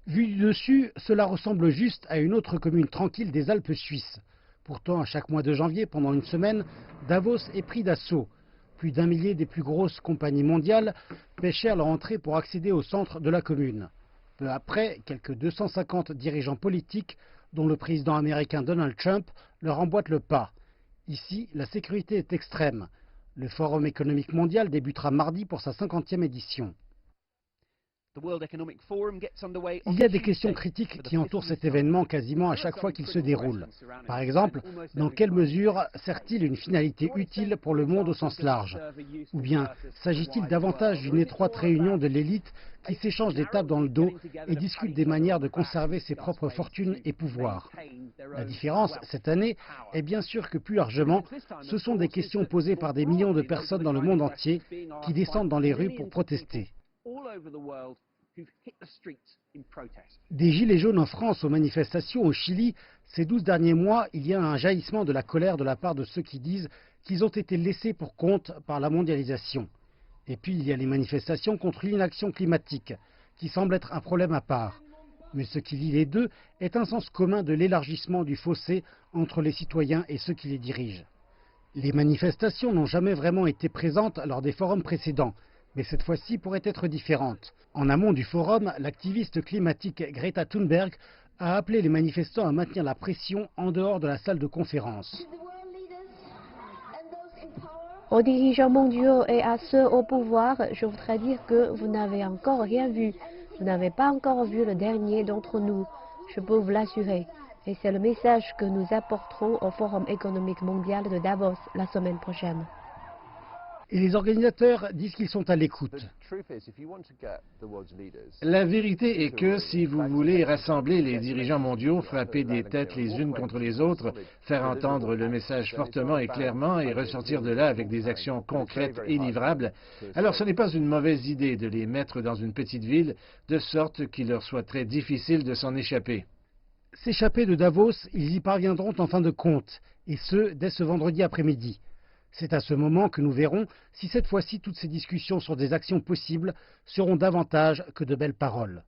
Vu du dessus, cela ressemble juste à une autre commune tranquille des Alpes suisses. Pourtant, à chaque mois de janvier, pendant une semaine, Davos est pris d'assaut. Plus d'un millier des plus grosses compagnies mondiales pêchèrent leur entrée pour accéder au centre de la commune. Peu après, quelques 250 dirigeants politiques, dont le président américain Donald Trump, leur emboîtent le pas. Ici, la sécurité est extrême. Le Forum économique mondial débutera mardi pour sa 50e édition. Il y a des questions critiques qui entourent cet événement quasiment à chaque fois qu'il se déroule. Par exemple, dans quelle mesure sert-il une finalité utile pour le monde au sens large? Ou bien s'agit-il davantage d'une étroite réunion de l'élite qui s'échange des tapes dans le dos et discute des manières de conserver ses propres fortunes et pouvoirs? La différence, cette année, est bien sûr que plus largement, ce sont des questions posées par des millions de personnes dans le monde entier qui descendent dans les rues pour protester. Des gilets jaunes en France aux manifestations au Chili, ces 12 derniers mois, il y a un jaillissement de la colère de la part de ceux qui disent qu'ils ont été laissés pour compte par la mondialisation. Et puis il y a les manifestations contre l'inaction climatique, qui semble être un problème à part. Mais ce qui lie les deux est un sens commun de l'élargissement du fossé entre les citoyens et ceux qui les dirigent. Les manifestations n'ont jamais vraiment été présentes lors des forums précédents, mais cette fois-ci pourrait être différente. En amont du forum, l'activiste climatique Greta Thunberg a appelé les manifestants à maintenir la pression en dehors de la salle de conférence. Aux dirigeants mondiaux et à ceux au pouvoir, je voudrais dire que vous n'avez encore rien vu. Vous n'avez pas encore vu le dernier d'entre nous, je peux vous l'assurer. Et c'est le message que nous apporterons au Forum économique mondial de Davos la semaine prochaine. Et les organisateurs disent qu'ils sont à l'écoute. La vérité est que si vous voulez rassembler les dirigeants mondiaux, frapper des têtes les unes contre les autres, faire entendre le message fortement et clairement et ressortir de là avec des actions concrètes et livrables, alors ce n'est pas une mauvaise idée de les mettre dans une petite ville, de sorte qu'il leur soit très difficile de s'en échapper. S'échapper de Davos, ils y parviendront en fin de compte, et ce, dès ce vendredi après-midi. C'est à ce moment que nous verrons si cette fois-ci toutes ces discussions sur des actions possibles seront davantage que de belles paroles.